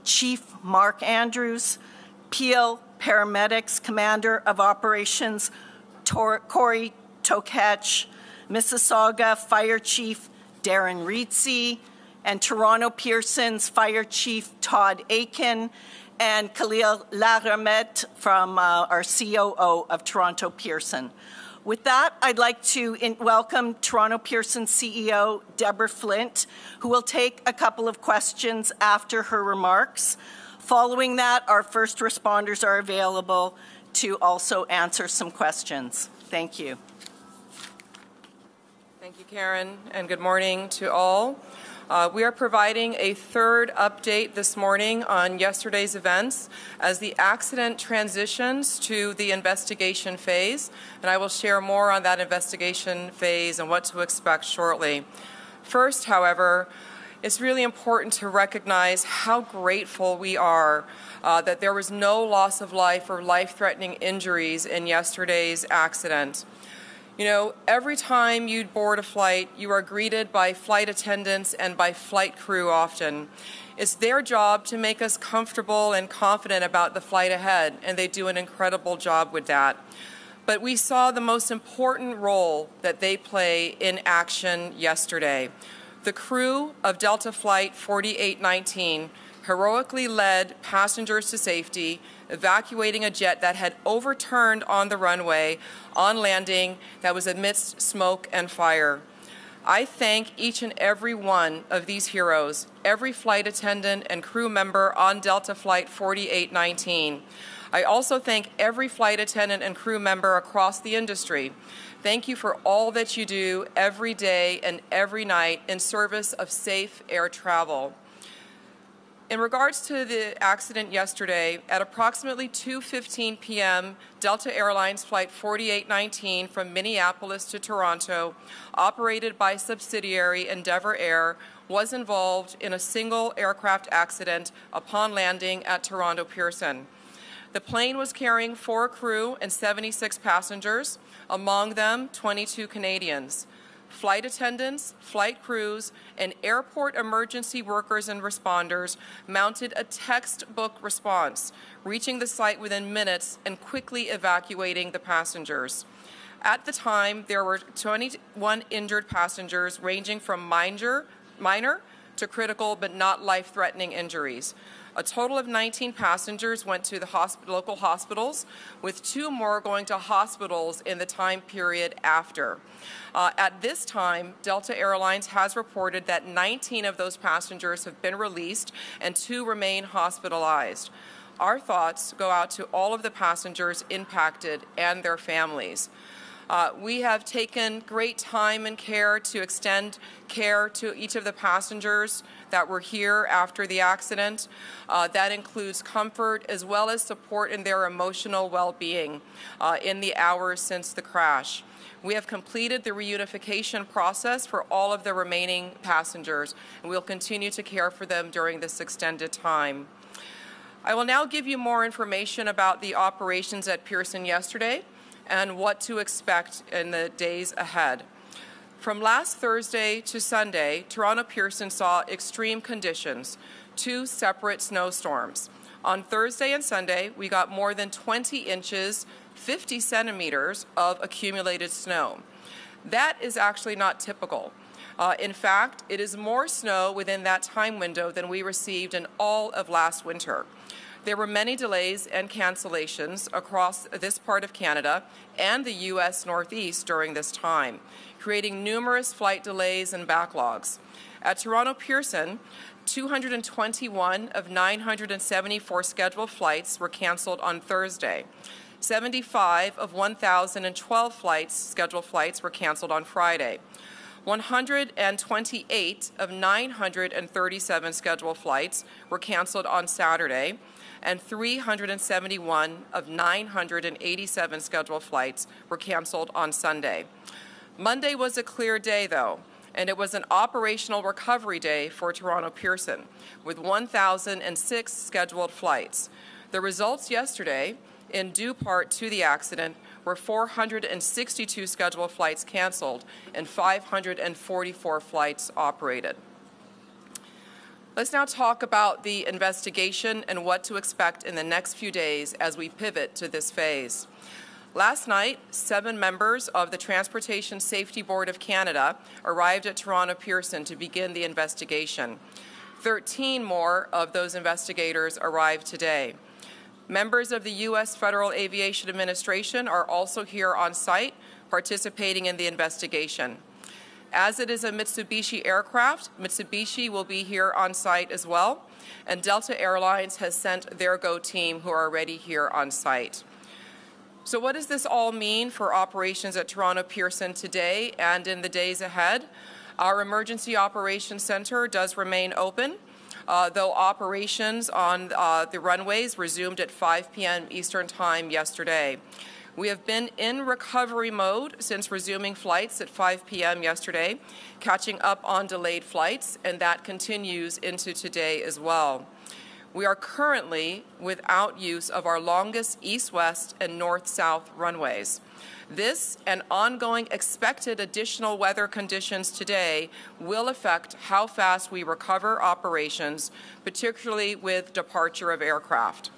Chief Mark Andrews, Peel Paramedics Commander of Operations Corey Toketch, Mississauga Fire Chief Darren Reetsey, and Toronto Pearson's Fire Chief Todd Aiken, and Khalil Laramet from our COO of Toronto Pearson. With that, I'd like to welcome Toronto Pearson CEO Deborah Flint, who will take a couple of questions after her remarks. Following that, our first responders are available to also answer some questions. Thank you. Thank you, Karen, and good morning to all. We are providing a third update this morning on yesterday's events as the accident transitions to the investigation phase, and I will share more on that investigation phase and what to expect shortly. First, however, it's really important to recognize how grateful we are that there was no loss of life or life-threatening injuries in yesterday's accident. You know, every time you board a flight, you are greeted by flight attendants and by flight crew often. It's their job to make us comfortable and confident about the flight ahead, and they do an incredible job with that. But we saw the most important role that they play in action yesterday. The crew of Delta Flight 4819 heroically led passengers to safety, evacuating a jet that had overturned on the runway on landing that was amidst smoke and fire. I thank each and every one of these heroes, every flight attendant and crew member on Delta Flight 4819. I also thank every flight attendant and crew member across the industry. Thank you for all that you do every day and every night in service of safe air travel. In regards to the accident yesterday, at approximately 2:15 p.m., Delta Airlines Flight 4819 from Minneapolis to Toronto, operated by subsidiary Endeavour Air, was involved in a single aircraft accident upon landing at Toronto Pearson. The plane was carrying 4 crew and 76 passengers, among them 22 Canadians. Flight attendants, flight crews, and airport emergency workers and responders mounted a textbook response, reaching the site within minutes and quickly evacuating the passengers. At the time, there were 21 injured passengers ranging from minor to critical but not life-threatening injuries. A total of 19 passengers went to the local hospitals, with 2 more going to hospitals in the time period after. At this time, Delta Airlines has reported that 19 of those passengers have been released and 2 remain hospitalized. Our thoughts go out to all of the passengers impacted and their families. We have taken great time and care to extend care to each of the passengers that were here after the accident. That includes comfort as well as support in their emotional well-being in the hours since the crash. We have completed the reunification process for all of the remaining passengers, and we'll continue to care for them during this extended time. I will now give you more information about the operations at Pearson yesterday and what to expect in the days ahead. From last Thursday to Sunday, Toronto Pearson saw extreme conditions, 2 separate snowstorms. On Thursday and Sunday, we got more than 20 inches, 50 centimeters of accumulated snow. That is actually not typical. In fact, it is more snow within that time window than we received in all of last winter. There were many delays and cancellations across this part of Canada and the U.S. Northeast during this time, creating numerous flight delays and backlogs. At Toronto Pearson, 221 of 974 scheduled flights were canceled on Thursday. 75 of 1,012 scheduled flights were canceled on Friday. 128 of 937 scheduled flights were canceled on Saturday, and 371 of 987 scheduled flights were canceled on Sunday. Monday was a clear day, though, and it was an operational recovery day for Toronto Pearson, with 1,006 scheduled flights. The results yesterday, in due part to the accident, were 462 scheduled flights canceled and 544 flights operated. Let's now talk about the investigation and what to expect in the next few days as we pivot to this phase. Last night, 7 members of the Transportation Safety Board of Canada arrived at Toronto Pearson to begin the investigation. 13 more of those investigators arrived today. Members of the U.S. Federal Aviation Administration are also here on site, participating in the investigation. As it is a Mitsubishi aircraft, Mitsubishi will be here on site as well, and Delta Airlines has sent their GO team who are already here on site. So what does this all mean for operations at Toronto Pearson today and in the days ahead? Our Emergency Operations Center does remain open, though operations on the runways resumed at 5 p.m. Eastern Time yesterday. We have been in recovery mode since resuming flights at 5 p.m. yesterday, catching up on delayed flights, and that continues into today as well. We are currently without use of our longest east-west and north-south runways. This and ongoing expected additional weather conditions today will affect how fast we recover operations, particularly with departure of aircraft.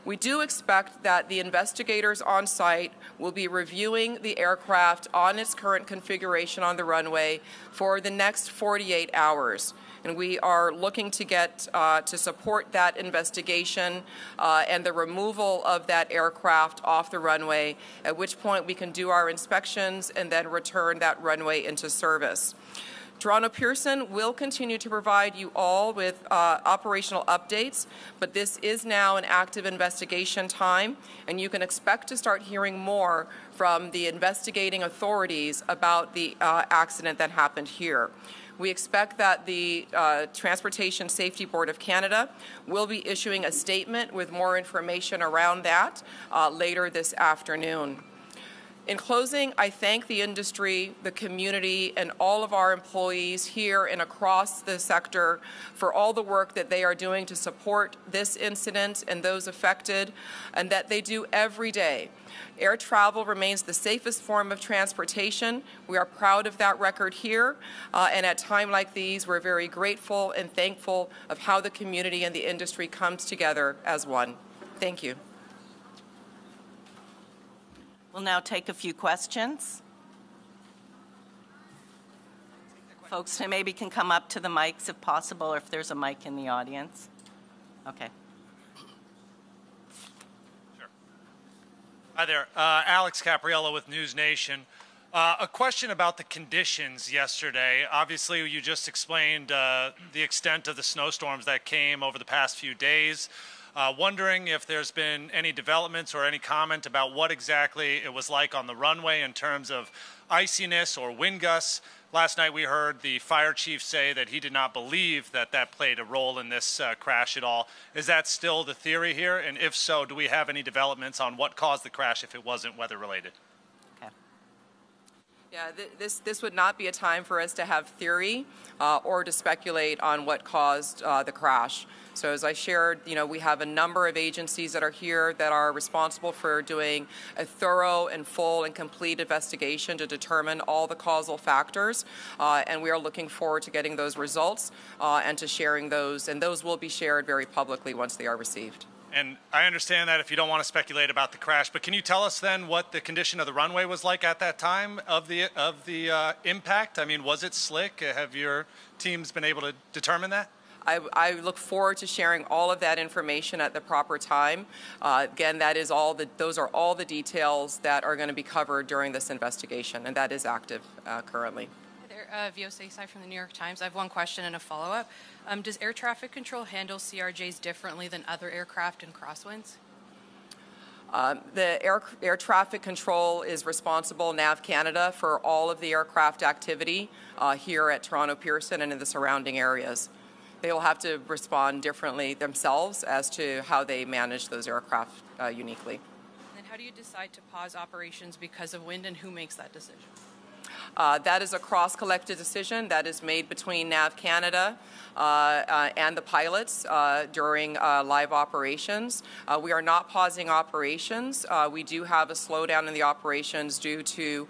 We do expect that the investigators on site will be reviewing the aircraft on its current configuration on the runway for the next 48 hours. And we are looking to get to support that investigation and the removal of that aircraft off the runway, at which point we can do our inspections and then return that runway into service. Toronto Pearson will continue to provide you all with operational updates, but this is now an active investigation time, and you can expect to start hearing more from the investigating authorities about the accident that happened here. We expect that the Transportation Safety Board of Canada will be issuing a statement with more information around that later this afternoon. In closing, I thank the industry, the community, and all of our employees here and across the sector for all the work that they are doing to support this incident and those affected, and that they do every day. Air travel remains the safest form of transportation. We are proud of that record here, and at times like these, we're very grateful and thankful of how the community and the industry comes together as one. Thank you. We'll now take a few questions. Folks who maybe can come up to the mics if possible, or if there's a mic in the audience. Okay. Sure. Hi there. Alex Capriello with News Nation. A question about the conditions yesterday. Obviously, you just explained the extent of the snowstorms that came over the past few days. Wondering if there's been any developments or any comment about what exactly it was like on the runway in terms of iciness or wind gusts. Last night we heard the fire chief say that he did not believe that that played a role in this crash at all. Is that still the theory here? And if so, do we have any developments on what caused the crash if it wasn't weather related? Okay. Yeah, this would not be a time for us to have theory or to speculate on what caused the crash. So as I shared, we have a number of agencies that are here that are responsible for doing a thorough and full and complete investigation to determine all the causal factors, and we are looking forward to getting those results and to sharing those, and those will be shared very publicly once they are received. And I understand that if you don't want to speculate about the crash, but can you tell us then what the condition of the runway was like at that time of the impact? I mean, was it slick? Have your teams been able to determine that? I look forward to sharing all of that information at the proper time. Again, those are all the details that are going to be covered during this investigation, and that is active currently. Hi there, Vio Saisai from the New York Times. I have one question and a follow-up. Does air traffic control handle CRJs differently than other aircraft in crosswinds? The air traffic control is responsible, NAV Canada, for all of the aircraft activity here at Toronto Pearson and in the surrounding areas. They will have to respond differently themselves as to how they manage those aircraft uniquely. And then how do you decide to pause operations because of wind, and who makes that decision? That is a cross-collected decision that is made between NAV Canada and the pilots during live operations. We are not pausing operations. We do have a slowdown in the operations due to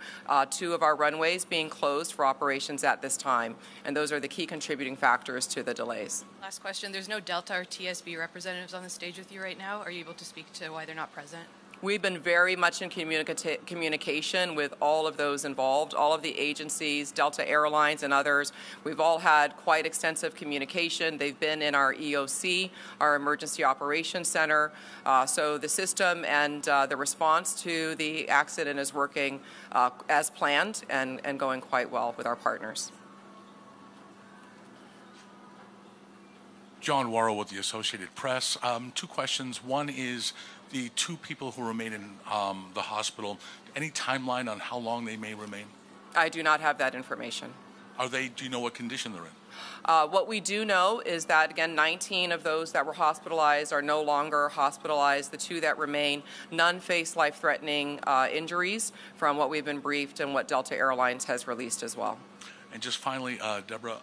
2 of our runways being closed for operations at this time, and those are the key contributing factors to the delays. Last question. There's no Delta or TSB representatives on the stage with you right now. Are you able to speak to why they're not present? We've been very much in communication with all of those involved, all of the agencies, Delta Airlines and others. We've all had quite extensive communication. They've been in our EOC, our Emergency Operations Center. So the system and the response to the accident is working as planned and going quite well with our partners. John Worrell with the Associated Press. 2 questions. One is the 2 people who remain in the hospital. Any timeline on how long they may remain? I do not have that information. Do you know what condition they're in? What we do know is that, again, 19 of those that were hospitalized are no longer hospitalized. The 2 that remain, none face life-threatening injuries from what we've been briefed and what Delta Airlines has released as well. And just finally, Deborah,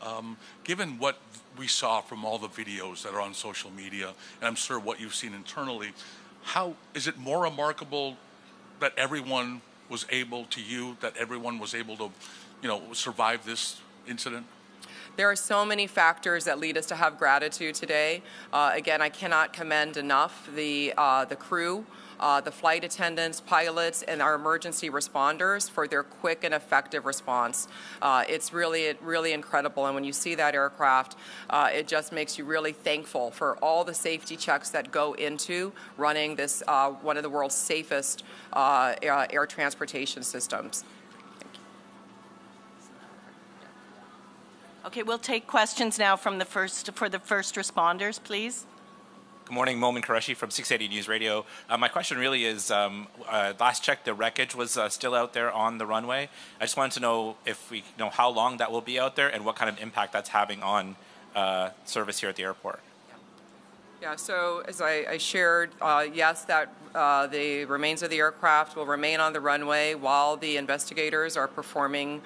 given what we saw from all the videos that are on social media, and I'm sure what you've seen internally, how is it more remarkable that everyone was able to, survive this incident? There are so many factors that lead us to have gratitude today. Again, I cannot commend enough the crew, the flight attendants, pilots, and our emergency responders for their quick and effective response. It's really incredible, and when you see that aircraft, it just makes you really thankful for all the safety checks that go into running this one of the world's safest air transportation systems. Okay, we'll take questions now from the first responders, please. Good morning, Momin Qureshi from 680 News Radio. My question really is, last check, the wreckage was still out there on the runway. I just wanted to know if we know how long that will be out there and what kind of impact that's having on service here at the airport. Yeah, so as I shared, yes, that the remains of the aircraft will remain on the runway while the investigators are performing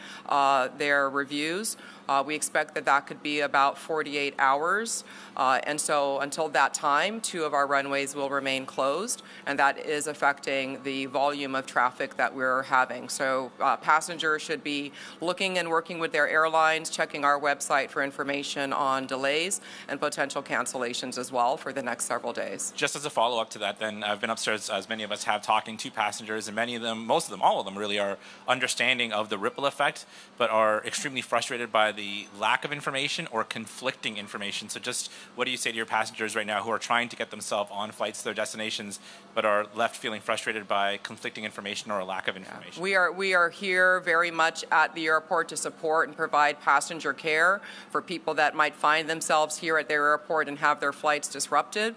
their reviews. We expect that could be about 48 hours. And so until that time, 2 of our runways will remain closed, and that is affecting the volume of traffic that we're having. So passengers should be looking and working with their airlines, checking our website for information on delays and potential cancellations as well for the next several days. Just as a follow-up to that, then, I've been upstairs, as many of us have, talking to passengers, and many of them, most of them, all of them really are understanding of the ripple effect, but are extremely frustrated by the lack of information or conflicting information. So just what do you say to your passengers right now who are trying to get themselves on flights to their destinations but are left feeling frustrated by conflicting information or a lack of information? We are here very much at the airport to support and provide passenger care for people that might find themselves here at their airport and have their flights disrupted.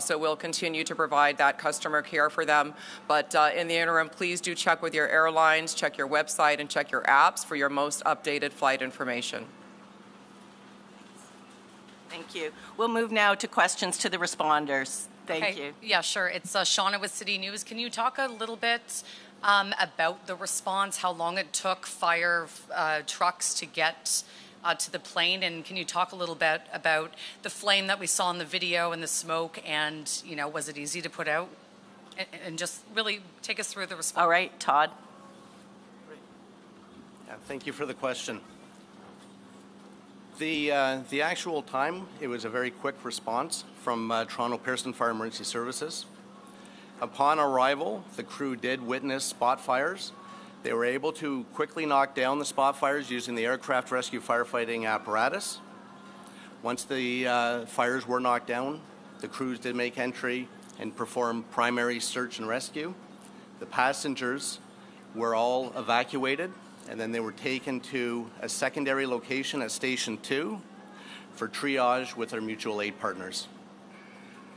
So we'll continue to provide that customer care for them. But in the interim, please do check with your airlines, check your website, and check your apps for your most updated flight information. Thank you. We'll move now to questions to the responders. Thank you. Yeah, sure. It's Shauna with City News. Can you talk a little bit about the response, how long it took fire trucks to get to the plane, and can you talk a little bit about the flame that we saw in the video and the smoke, and was it easy to put out? And just really take us through the response. All right, Todd. Yeah, thank you for the question. The actual time, it was a very quick response from Toronto Pearson Fire Emergency Services. Upon arrival, the crew did witness spot fires. They were able to quickly knock down the spot fires using the aircraft rescue firefighting apparatus. Once the fires were knocked down, the crews did make entry and perform primary search and rescue. The passengers were all evacuated, and then they were taken to a secondary location at Station 2 for triage with our mutual aid partners.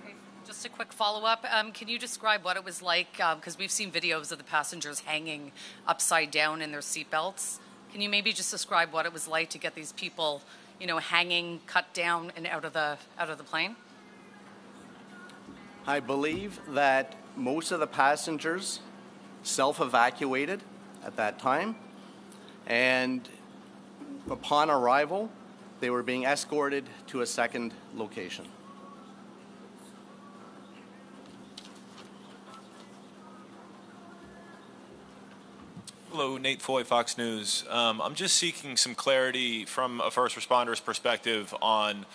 Okay. Just a quick follow-up. Can you describe what it was like? Because we've seen videos of the passengers hanging upside down in their seatbelts. Can you maybe just describe what it was like to get these people, hanging, cut down, and out of the plane? I believe that most of the passengers self-evacuated at that time. And upon arrival, they were being escorted to a second location. Hello, Nate Foy, Fox News. I'm just seeking some clarity from a first responder's perspective on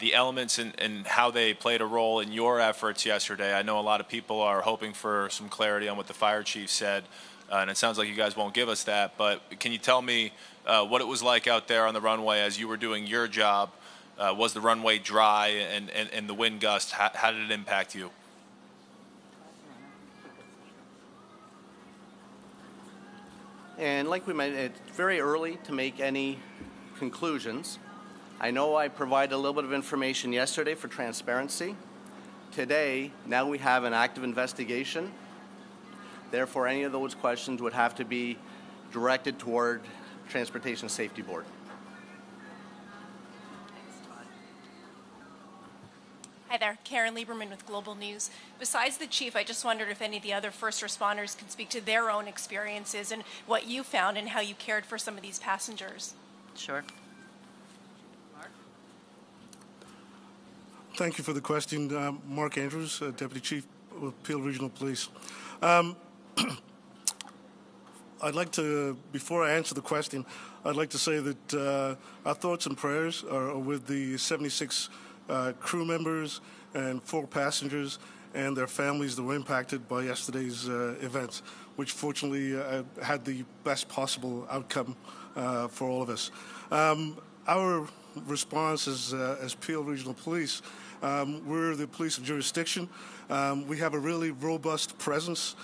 the elements and how they played a role in your efforts yesterday. I know a lot of people are hoping for some clarity on what the fire chief said, and it sounds like you guys won't give us that, but can you tell me what it was like out there on the runway as you were doing your job? Was the runway dry and the wind gust, how did it impact you? And like we mentioned, it's very early to make any conclusions. I know I provided a little bit of information yesterday for transparency. Today, now we have an active investigation. Therefore, any of those questions would have to be directed toward Transportation Safety Board. Hi there, Karen Lieberman with Global News. Besides the chief, I just wondered if any of the other first responders can speak to their own experiences and what you found and how you cared for some of these passengers. Sure. Thank you for the question. Mark Andrews, Deputy Chief of Peel Regional Police. I'd like to, before I answer the question, I'd like to say that our thoughts and prayers are with the 76 crew members and 4 passengers and their families that were impacted by yesterday's events, which fortunately had the best possible outcome for all of us. Our response as Peel Regional Police, we're the police of jurisdiction. We have a really robust presence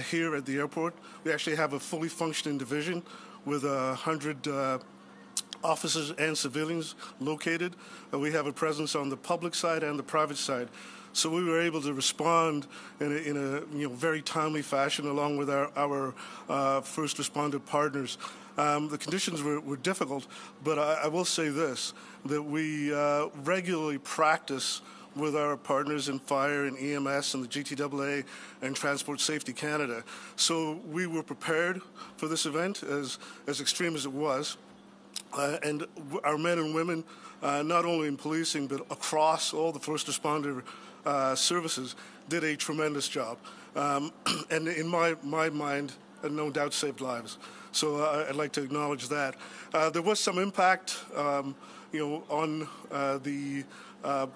here at the airport. We actually have a fully functioning division with 100 officers and civilians located. We have a presence on the public side and the private side. So we were able to respond in a very timely fashion along with our first responder partners. The conditions were difficult, but I will say this, that we regularly practice with our partners in fire and EMS and the GTAA and Transport Safety Canada. So we were prepared for this event, as extreme as it was. And our men and women, not only in policing, but across all the first responder services, did a tremendous job. And in my mind, no doubt saved lives. So I'd like to acknowledge that. There was some impact, on the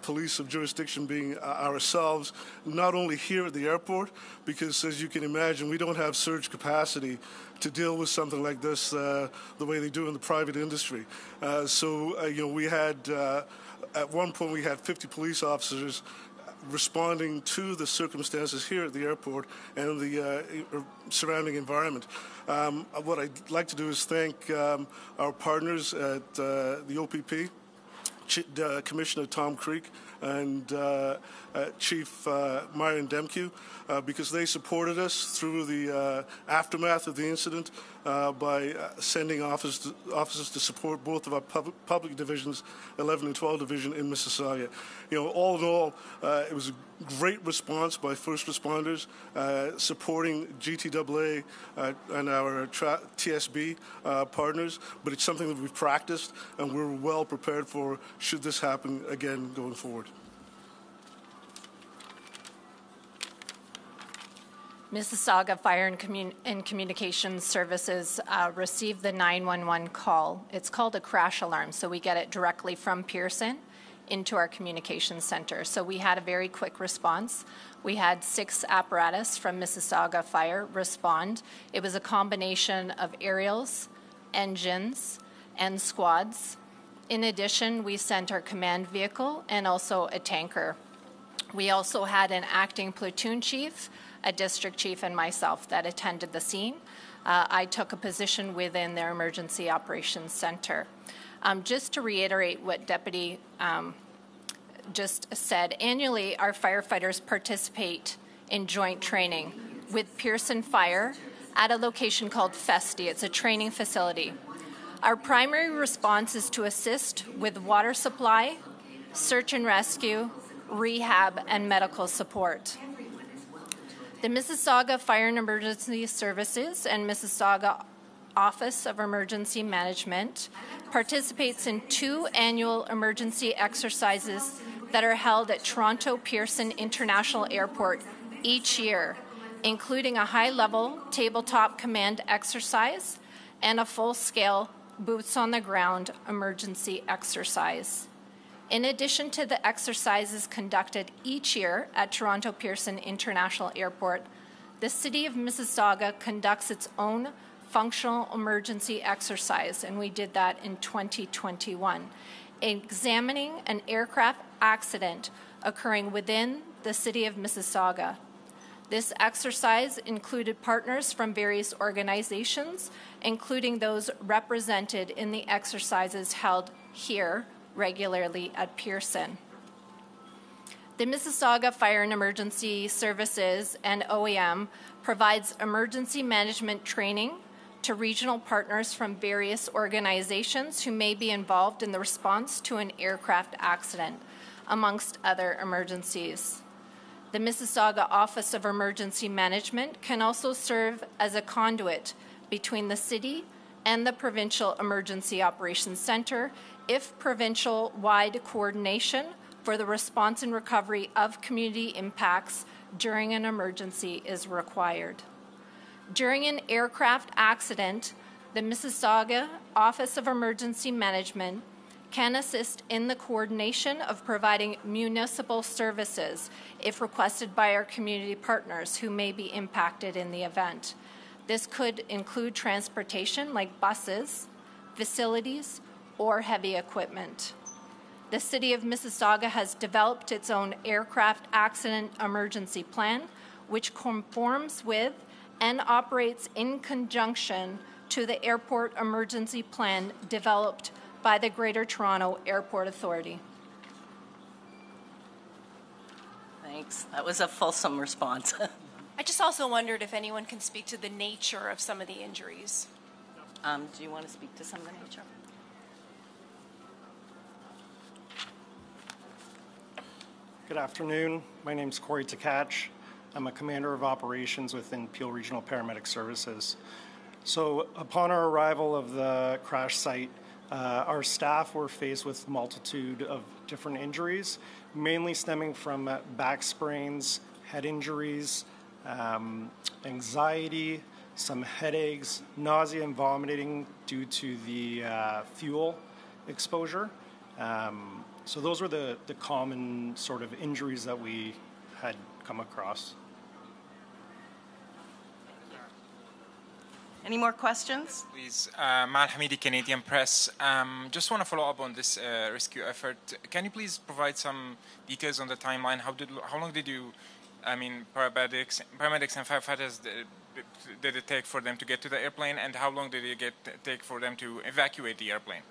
police of jurisdiction being ourselves, not only here at the airport, because as you can imagine, we don't have surge capacity to deal with something like this the way they do in the private industry. We had, at one point we had 50 police officers responding to the circumstances here at the airport and the surrounding environment. What I'd like to do is thank our partners at the OPP, Commissioner Tom Creek and Chief Myron Demke, because they supported us through the aftermath of the incident by sending officers to support both of our public divisions, 11 and 12 Division in Mississauga. All in all, it was a great response by first responders supporting GTAA and our TSB partners, but it's something that we've practiced and we're well prepared for should this happen again going forward. Mississauga Fire and Communications Services received the 911 call. It's called a crash alarm, so we get it directly from Pearson into our communications center. So we had a very quick response. We had 6 apparatus from Mississauga Fire respond. It was a combination of aerials, engines, and squads. In addition, we sent our command vehicle and also a tanker. We also had an acting platoon chief, a district chief, and myself that attended the scene. I took a position within their emergency operations center. Just to reiterate what Deputy just said, annually our firefighters participate in joint training with Pearson Fire at a location called Festi. It's a training facility. Our primary response is to assist with water supply, search and rescue, rehab, and medical support. The Mississauga Fire and Emergency Services and Mississauga Office of Emergency Management participates in 2 annual emergency exercises that are held at Toronto Pearson International Airport each year, including a high-level tabletop command exercise and a full-scale boots-on-the-ground emergency exercise. In addition to the exercises conducted each year at Toronto Pearson International Airport, the City of Mississauga conducts its own functional emergency exercise, and we did that in 2021, examining an aircraft accident occurring within the City of Mississauga. This exercise included partners from various organizations, including those represented in the exercises held here regularly at Pearson. The Mississauga Fire and Emergency Services and OEM provides emergency management training to regional partners from various organizations who may be involved in the response to an aircraft accident, amongst other emergencies. The Mississauga Office of Emergency Management can also serve as a conduit between the city and the Provincial Emergency Operations Centre if provincial-wide coordination for the response and recovery of community impacts during an emergency is required. During an aircraft accident, the Mississauga Office of Emergency Management can assist in the coordination of providing municipal services if requested by our community partners who may be impacted in the event. This could include transportation like buses, facilities, or heavy equipment. The City of Mississauga has developed its own aircraft accident emergency plan, which conforms with and operates in conjunction to the airport emergency plan developed by the Greater Toronto Airport Authority. Thanks. That was a fulsome response. I just also wondered if anyone can speak to the nature of some of the injuries. Do you want to speak to some of the nature? Good afternoon. My name is Corey Tkach. I'm a commander of operations within Peel Regional Paramedic Services. So upon our arrival of the crash site, our staff were faced with a multitude of different injuries, mainly stemming from back sprains, head injuries, anxiety, some headaches, nausea and vomiting due to the fuel exposure. So those were the common sort of injuries that we had come across. Any more questions? Please, Mal Hamidi, Canadian Press. Just want to follow up on this rescue effort. Can you please provide some details on the timeline? How long did you, paramedics and firefighters did it take for them to get to the airplane, and how long did it take for them to evacuate the airplane?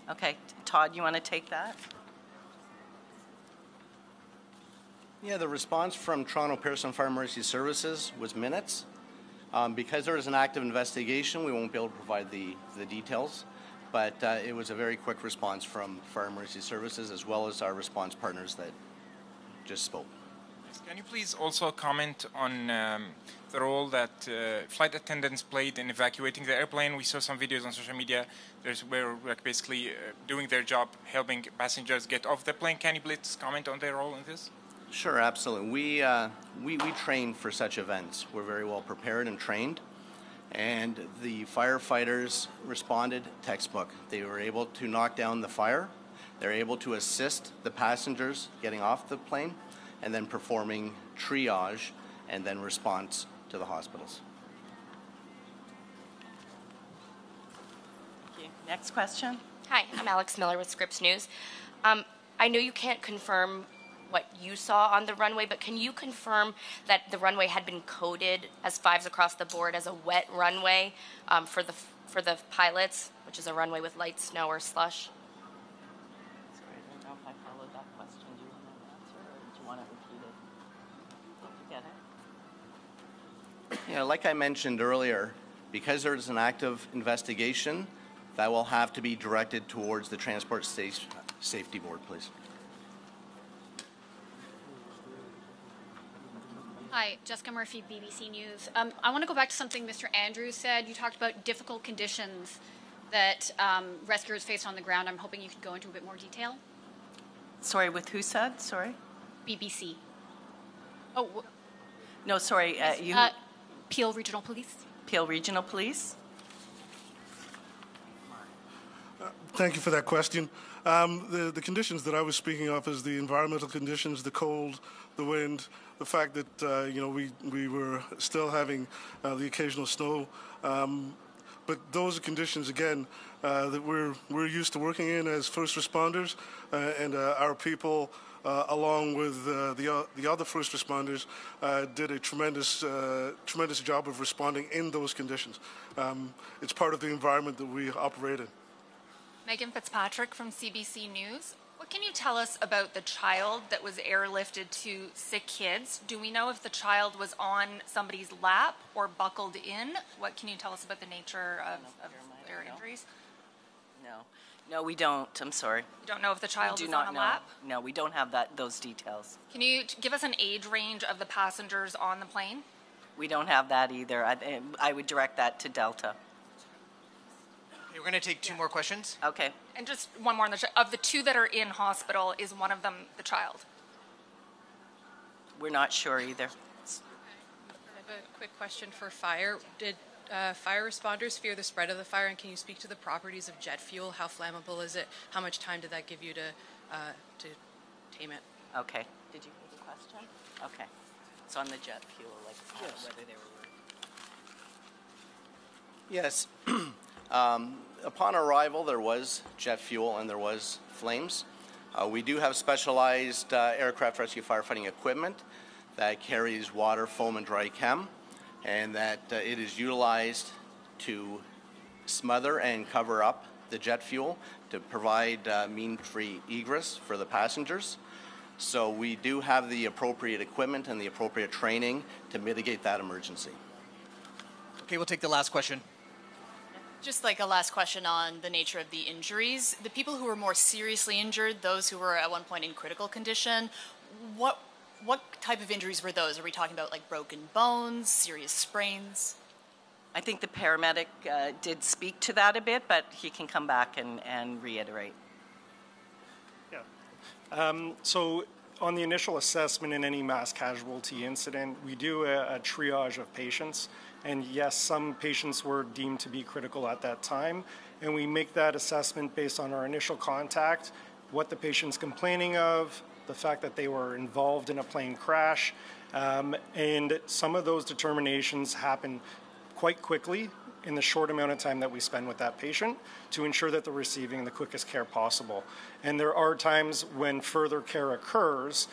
Okay, Todd, you want to take that? Yeah, the response from Toronto Pearson Fire Emergency Services was minutes. Because there is an active investigation, we won't be able to provide the details, but it was a very quick response from Fire Emergency Services as well as our response partners that just spoke. Can you please also comment on the role that flight attendants played in evacuating the airplane? We saw some videos on social media where basically doing their job, helping passengers get off the plane. Can you please comment on their role in this? Sure, absolutely. We train for such events. We're very well prepared and trained, and the firefighters responded textbook. They were able to knock down the fire. They're able to assist the passengers getting off the plane, and then performing triage and then response to the hospitals. Thank you. Next question. Hi, I'm Alex Miller with Scripps News. I know you can't confirm what you saw on the runway, but can you confirm that the runway had been coded as fives across the board as a wet runway for the pilots, which is a runway with light snow or slush? Sorry, I don't know if I followed that question. Do you want to answer, or do you want to repeat it? Did you get it? Yeah, like I mentioned earlier, because there's an active investigation, that will have to be directed towards the Transport Safety Board, please. Hi, Jessica Murphy, BBC News. I want to go back to something Mr. Andrews said. You talked about difficult conditions that rescuers faced on the ground. I'm hoping you could go into a bit more detail. Sorry, with who said? Sorry? BBC. Oh, no, sorry. Peel Regional Police. Peel Regional Police. Thank you for that question. The conditions that I was speaking of is the environmental conditions, the cold, the wind, the fact that we were still having the occasional snow. But those are conditions, again, that we're used to working in as first responders, and our people, along with the other first responders, did a tremendous job of responding in those conditions. It's part of the environment that we operate in. Megan Fitzpatrick from CBC News. What can you tell us about the child that was airlifted to sick kids? Do we know if the child was on somebody's lap or buckled in? What can you tell us about the nature of their injuries? No, we don't. I'm sorry. You don't know if the child was on a know. lap? No, we don't have those details. Can you give us an age range of the passengers on the plane? We don't have that either. I would direct that to Delta. Okay, we're going to take two more questions. Okay. And just one more. Of the two that are in hospital, is one of them the child? We're not sure either. I have a quick question for fire. Did fire responders fear the spread of the fire, and can you speak to the properties of jet fuel? How flammable is it? How much time did that give you to tame it? Okay. Did you hear the question? Okay. It's on the jet fuel, whether they were. Yes. Upon arrival, there was jet fuel and there was flames. We do have specialized aircraft rescue firefighting equipment that carries water, foam, and dry chem, and that it is utilized to smother and cover up the jet fuel to provide mean-free egress for the passengers. So we do have the appropriate equipment and the appropriate training to mitigate that emergency. Okay, we'll take the last question. Just like a last question on the nature of the injuries. The people who were more seriously injured, those who were at one point in critical condition, what type of injuries were those? Are we talking about like broken bones, serious sprains? I think the paramedic did speak to that a bit, but he can come back and reiterate. Yeah. So on the initial assessment in any mass casualty incident, we do a triage of patients. And yes, some patients were deemed to be critical at that time. And we make that assessment based on our initial contact, what the patient's complaining of, the fact that they were involved in a plane crash. And some of those determinations happen quite quickly in the short amount of time that we spend with that patient to ensure that they're receiving the quickest care possible. And there are times when further care occurs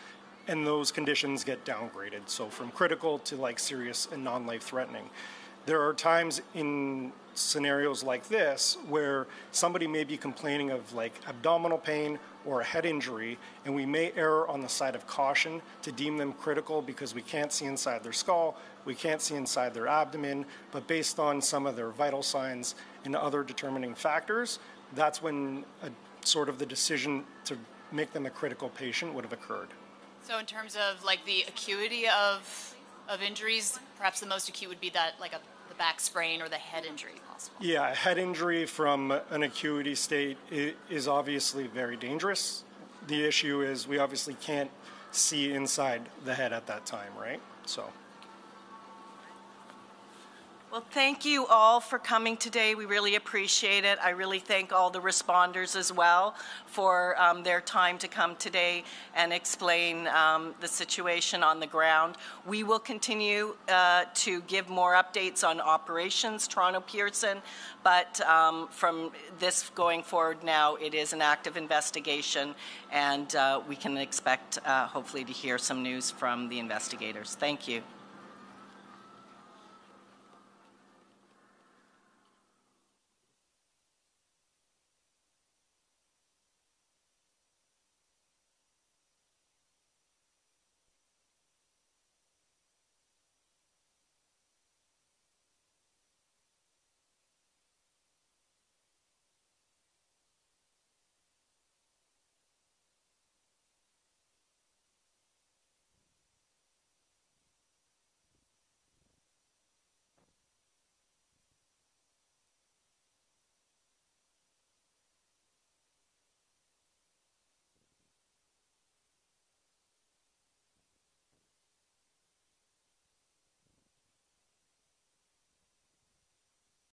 and those conditions get downgraded. So from critical to like serious and non-life threatening. There are times in scenarios like this where somebody may be complaining of like abdominal pain or a head injury, and we may err on the side of caution to deem them critical because we can't see inside their skull, we can't see inside their abdomen, but based on some of their vital signs and other determining factors, that's when sort of the decision to make them a critical patient would have occurred. So in terms of like the acuity of injuries, perhaps the most acute would be that like the back sprain or the head injury possible. Yeah, a head injury from an acuity state is obviously very dangerous. The issue is we obviously can't see inside the head at that time, right? So. Well, thank you all for coming today. We really appreciate it. I really thank all the responders as well for their time to come today and explain the situation on the ground. We will continue to give more updates on operations, Toronto Pearson, but from this going forward now, it is an active investigation, and we can expect hopefully to hear some news from the investigators. Thank you.